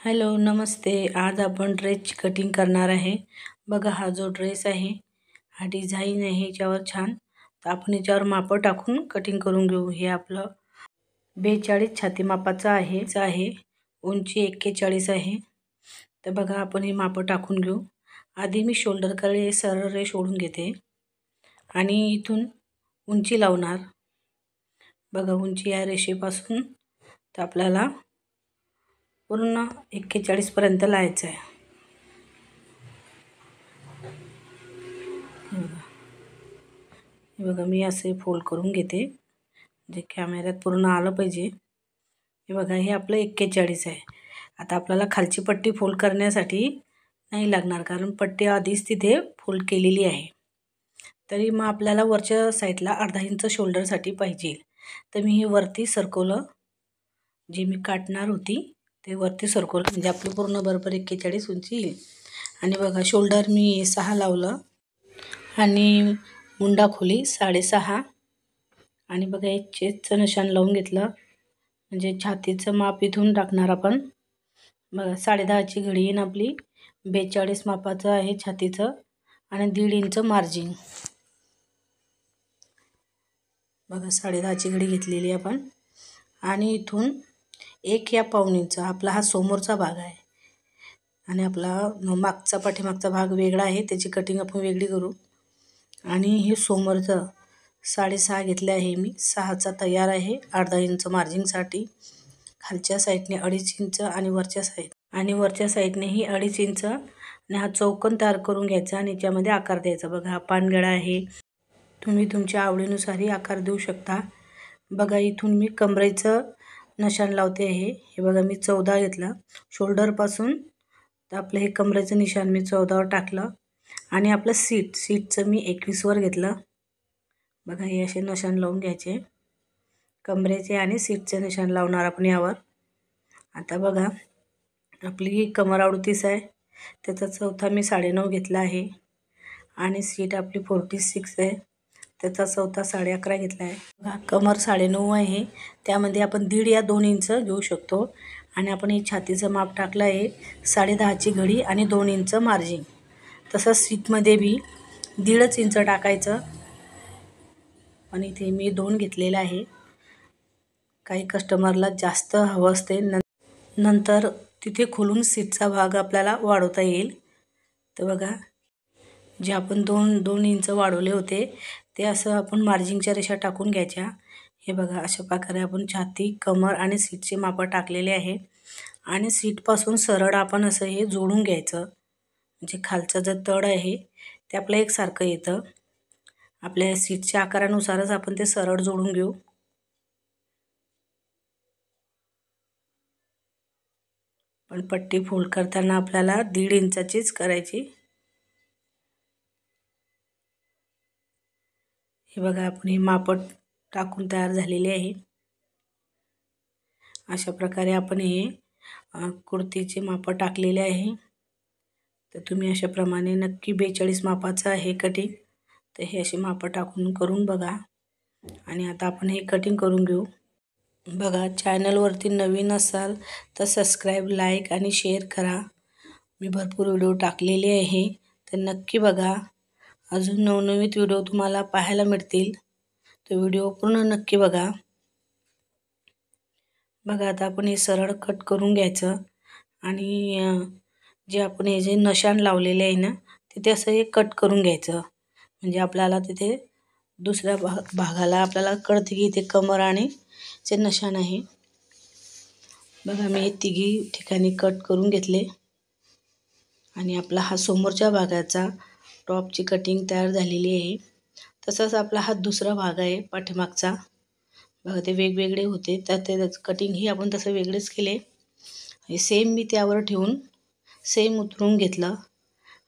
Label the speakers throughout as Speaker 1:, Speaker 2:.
Speaker 1: Hello नमस्ते। आज आपण ड्रेसची कटिंग करणार आहे। बघा हा जो ड्रेस आहे हा डिझाइन आहे याच्यावर छान, तर आपण याच्यावर माप टाकून कटिंग करून घेऊ। हे आपलं 42 छाती मापाचं आहे उंची 41 आहे। तर बघा आपण हे माप टाकून घेऊ। आधी मी शोल्डरकडे सरळ रेष ओढून घेते आणि इथून उंची लावणार। बघा उंची या रेषेपासून तर आपल्याला पूर्ण 41 पर्यंत लावायचं आहे। हे बघा मी असे फोल्ड करून घेते, जे कॅमेऱ्यात पूर्ण आलं पाहिजे। हे बघा हे आपलं 41 आहे। आता आपल्याला खालची पट्टी फोल्ड करण्यासाठी नाही लागणार, कारण पट्टी आधीच तिथे फोल्ड केलेली आहे। तरी मग आपल्याला वरच्या साईडला अर्धा इंच शोल्डरसाठी पाहिजे। तर मी हे वरती सरकवलं, जे मी काटणार होती ते वरती सरकवलं, म्हणजे आपली पूर्ण बरोबर 41 उंची येईल। आणि बघा शोल्डर मी 6 लावलं आणि मुंडा खोली 6.5 आणि बघा एक चेस्टचं निशाण लावून घेतलं, म्हणजे छातीचं माप इथून टाकणार आपण। बघा 10.5 ची घडी येईन आपली। 42 मापाचं आहे छातीचं आणि 1.5 इंच मार्जिन। बघा 10.5 ची घडी घेतलेली आपण आणि इथून 1 या पाऊण इंच आपला हा समोरचा भाग आहे आणि आपला मागचा पाठीमागचा भाग वेगळा आहे, त्याची कटिंग आपण वेगळी करू। आणि हे समोरचं 6.5 घेतले आहे मी, 6चा तयार आहे अर्धा इंच मार्जिनसाठी। खालच्या साईडने 2.5 इंच आणि वरच्या साईडनेही 2.5 इंच आणि हा चौकोन तयार करून घ्यायचा आणि याच्यामध्ये आकार द्यायचा। बघा हा पानगळा आहे, तुम्ही तुमच्या आवडीनुसारही आकार देऊ शकता। बघा इथून मी कमरेचं निशाण लावते आहे। हे बघा मी 14 घेतला शोल्डरपासून, तर आपलं हे कमरेचं निशाण मी 14वर टाकलं आणि आपलं सीटचं मी 21 वर घेतलं। बघा हे असे निशाण लावून घ्यायचे, कमरेचे आणि सीटचे निशाण लावणार आपण यावर। आता बघा आपली ही कमर 38 आहे, त्याचा चौथा मी 9.5 घेतला आहे आणि सीट आपली 46 आहे, त्याचा चौथा 11.5 घेतला आहे। बघा कमर 9.5 आहे, त्यामध्ये आपण 1.5 या 2 इंच घेऊ शकतो। आणि आपण हे छातीचं माप टाकलं आहे 10.5 ची घडी आणि 2 इंच मार्जिन। तसंच सीटमध्ये बी 1.5 इंच टाकायचं, पण इथे मी 2 घेतलेलं आहे। काही कस्टमरला जास्त हवं असते, नंतर तिथे खोलून सीटचा भाग आपल्याला वाढवता येईल। तर बघा जे आपण 2 इंच वाढवले होते ते असं आपण मार्जिनच्या रेषा टाकून घ्यायच्या। हे बघा अशा प्रकारे आपण छाती, कमर आणि सीटचे माप टाकलेले आहे आणि सीटपासून सरळ आपण असं हे जोडून घ्यायचं, म्हणजे खालचं जे तळ आहे ते आपलं एकसारखं येतं। आपल्या सीटच्या आकारानुसारच आपण ते सरळ जोडून घेऊ। पण पट्टी फोल्ड करताना आपल्याला 1.5 इंचाचीच करायची। हे बघा आपण हे माप टाकून तयार झालेले आहे। अशा प्रकारे आपण हे कुर्तीचे माप टाकलेले आहे। तर तुम्ही अशाप्रमाणे नक्की 42 मापाचं आहे कटिंग, तर हे असे माप टाकून करून बघा। आणि आता आपण हे कटिंग करून घेऊ। बघा चॅनलवरती नवीन असाल तर सबस्क्राईब, लाईक आणि शेअर करा। मी भरपूर व्हिडिओ टाकलेले आहे, तर नक्की बघा। अजून नवनवीन व्हिडिओ तुम्हाला पाहायला मिळतील, तर व्हिडिओ पूर्ण नक्की बघा। बघा आता आपण हे सरळ कट करून घ्यायचं आणि जे आपण हे जे निशाण लावलेले आहे ना तिथे असं हे कट करून घ्यायचं, म्हणजे आपल्याला तिथे दुसऱ्या भागाला आपल्याला कळते की इथे कमर आणि चे निशाण आहे। बघा मी हे तिघी ठिकाणी कट करून घेतले आणि आपला हा समोरच्या भागाचा टॉपची कटिंग तयार झालेली आहे। तसंच आपला हा दुसरा भाग आहे पाठीमागचा। बघा ते वेगवेगळे होते, तर ते कटिंग ही आपण तसं वेगळेच केले। हे सेम मी त्यावर ठेवून सेम उतरून घेतलं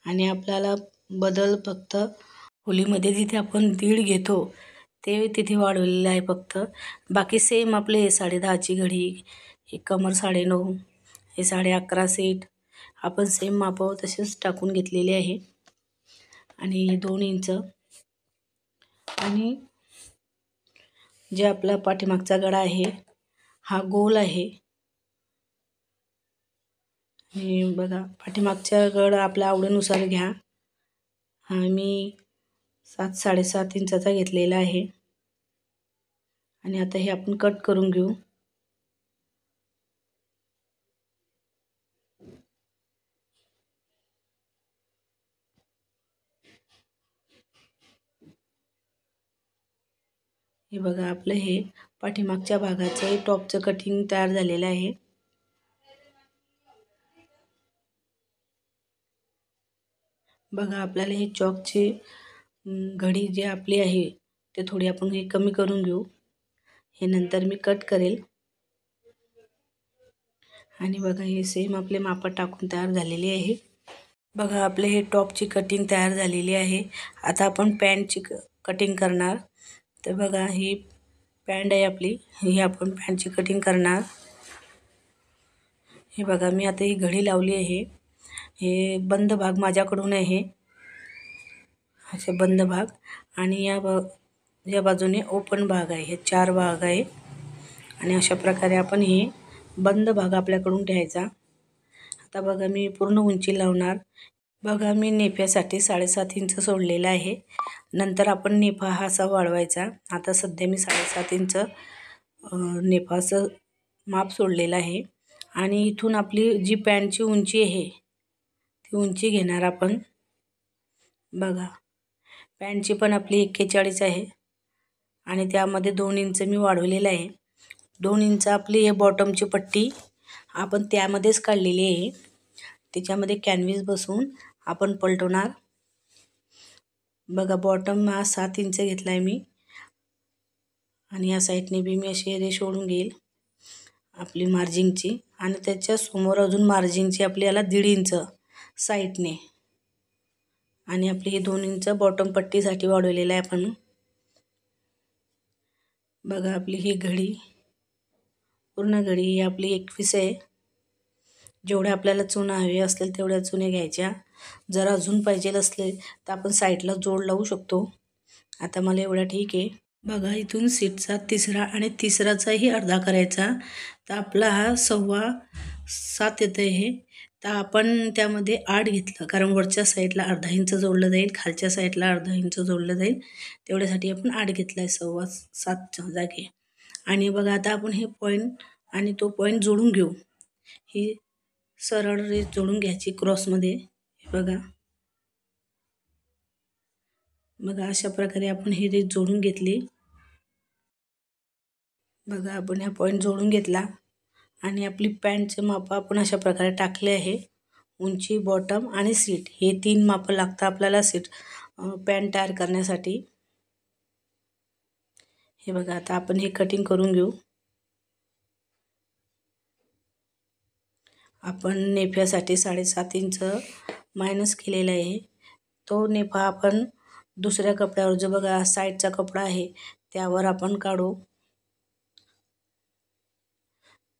Speaker 1: आणि आपल्याला बदल फक्त खोलीमध्ये जिथे आपण 1.5 घेतो ते तिथे वाढवलेलं आहे फक्त। बाकी सेम आपले 10.5 ची घडी, हे कमर 9.5, हे 11.5 सीट आपण सेम माप तसेच टाकून घेतलेले आहे। आणि 2 इंच आणि जे आपला पाठीमागचा गळा आहे हा गोल आहे, हे बघा पाठीमागच्या गळ आपल्या आवडीनुसार घ्या. हा मी 7-7.5 इंचाचा घेतलेला आहे आणि आता हे आपण कट करून घेऊ. हे बघा आपलं हे पाठीमागच्या भागाचं टॉपचं कटिंग तयार झालेलं आहे. बघा आपल्याला हे चॉकची घडी जी आपली आहे ते थोडी आपण हे कमी करून घेऊ. हे नंतर मी कट करेल. आणि बघा हे सेम आपले माप टाकून तयार झालेली आहे. बघा आपले हे टॉपची कटिंग तयार झालेली आहे. आता आपण पॅन्टची कटिंग करणार. तर बघा ही पॅन्ट आहे आपली, ही आपण पॅन्टची कटिंग करणार. हे बघा मी आता ही घडी लावली आहे. हे बंद भाग माझ्याकडून आहे, असे बंद भाग, आणि या बाजूने ओपन भाग आहे. हे 4 भाग आहे आणि अशा प्रकारे आपण हे बंद भाग आपल्याकडून घ्यायचा. आता बघा मी पूर्ण उंची लावणार. बघा मी नेफ्यासाठी 7.5 इंच सोडलेला आहे. नंतर आपण नेफा हा असा वाढवायचा. आता सध्या मी 7.5 इंच नेफाचं माप सोडलेलं आहे आणि इथून आपली जी पॅन्टची उंची आहे ती उंची घेणार आपण. बघा पॅन्टची पण आपली 41 आहे आणि त्यामध्ये 2 इंच मी वाढवलेलं आहे. 2 इंच आपली हे बॉटमची पट्टी आपण त्यामध्येच काढलेली आहे. त्याच्यामध्ये कॅनव्हिस बसवून आपण पलटवणार. बघा बॉटम हा 7 इंच घेतला आहे मी आणि या साईडने बी मी अशी रेष ओढून घेईल आपली मार्जिनची आणि त्याच्या समोर अजून मार्जिनची आपल्याला 1.5 इंच साईडने आणि आपली हे 2 इंच बॉटम पट्टीसाठी वाढवलेलं आहे आपण. बघा आपली ही घडी, पूर्ण घडी ही आपली 21 आहे. जेवढ्या आपल्याला चुना हवे असतील तेवढ्या चुने घ्यायच्या. जर अजून पाहिजे असले तर आपण साईडला जोड लावू शकतो. आता मला एवढा ठीक आहे. बघा इथून सीटचा तिसरा आणि तिसराचाही अर्धा करायचा. तर आपला हा 6.25 येतं आहे. तर आपण त्यामध्ये 8 घेतलं, कारण वरच्या साईडला अर्धा इंच जोडलं जाईल, खालच्या साईडला अर्धा इंच जोडलं जाईल. तेवढ्यासाठी आपण 8 घेतला आहे 6.25च्या जागी. आणि बघा आता आपण हे पॉईंट आणि तो पॉईंट जोडून घेऊ. ही सरळ रेष जोडून घ्यायची क्रॉसमध्ये. बघा बघा अशा प्रकारे आपण ही रेष जोडून घेतली. बघा आपण ह्या पॉईंट जोडून घेतला आणि आपली पॅन्टचे माप आपण अशा प्रकारे टाकले आहे. उंची, बॉटम आणि सीट हे 3 माप लागतात आपल्याला सीट पॅन्ट तयार करण्यासाठी. हे बघा आता आपण हे कटिंग करून घेऊ. आपण नेफ्यासाठी 7.5 इंच मायनस केलेला आहे. तो नेफा आपण दुसऱ्या कपड्यावर, जो बघा साईडचा कपडा आहे त्यावर आपण काढू.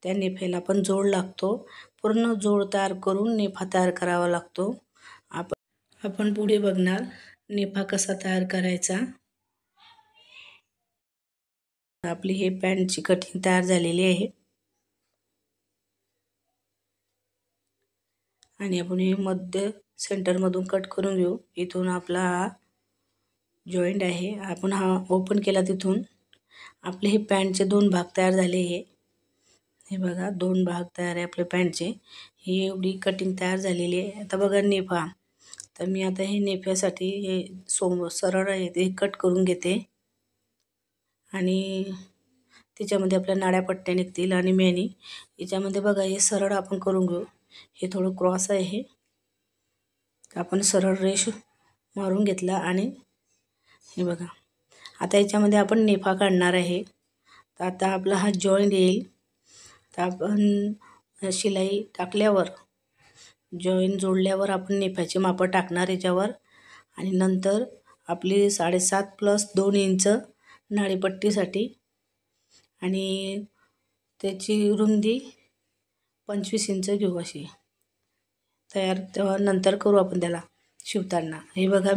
Speaker 1: त्या नेफ्याला पण जोड लागतो. पूर्ण जोड तयार करून नेफा तयार करावा लागतो. आपण पुढे बघणार नेफा कसा तयार करायचा. आपली हे पॅन्टची कटिंग तयार झालेली आहे आणि आपण हे मध्य सेंटरमधून कट करून घेऊ. इथून आपला हा जॉईंट आहे, आपण हा ओपन केला. तिथून आपले हे पॅन्टचे 2 भाग तयार झाले आहे. हे बघा 2 भाग तयार आहे आपल्या पॅन्टचे. ही एवढी कटिंग तयार झालेली आहे. आता बघा नेफा, तर मी आता हे नेफ्यासाठी हे सरळ आहे ते कट करून घेते आणि त्याच्यामध्ये आपल्या नाड्या पट्ट्या निघतील आणि मेनी याच्यामध्ये बघा हे सरळ आपण करून घेऊ. हे थोडं क्रॉस आहे, आपण सरळ रेष मारून घेतला आणि हे बघा आता याच्यामध्ये आपण नेफा काढणार आहे. तर आता आपला हा जॉईंट येईल. तर आपण शिलाई टाकल्यावर, जॉईंट जोडल्यावर आपण नेफ्याचे माप टाकणार याच्यावर आणि नंतर आपली 7.5 प्लस 2 इंच नाडीपट्टीसाठी आणि त्याची रुंदी 25 इंच घेऊ अशी तयार. तेव्हा नंतर करू आपण त्याला शिवताना. हे बघा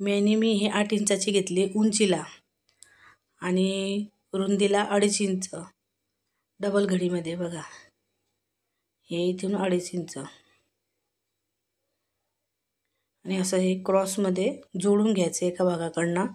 Speaker 1: मेनी मी हे 8 इंचाची घेतली उंचीला आणि रुंदीला 2.5 इंच डबल घडीमध्ये. बघा हे इथून 2.5 इंच आणि असं हे क्रॉसमध्ये जोडून घ्यायचं एका भागाकडनं,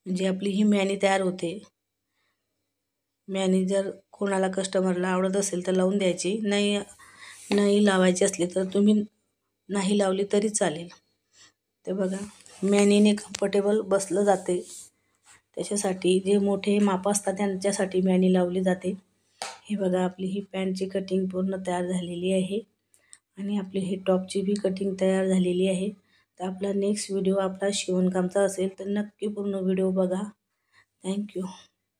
Speaker 1: म्हणजे आपली ही मॅनी तयार होते. मॅनी जर कोणाला कस्टमरला आवडत असेल तर लावून द्यायची, नाही लावायची असली तर तुम्ही नाही लावली तरी चालेल. ते बघा मॅनीने कम्फर्टेबल बसलं जाते, त्याच्यासाठी जे मोठे माप असतात त्यांच्यासाठी मॅनी लावली जाते. हे बघा आपली ही पॅन्टची कटिंग पूर्ण तयार झालेली आहे आणि आपली ही टॉपची बी कटिंग तयार झालेली आहे. तर आपला नेक्स्ट व्हिडिओ आपला शिवणकामचा असेल तर नक्की पूर्ण व्हिडिओ बघा. थँक्यू.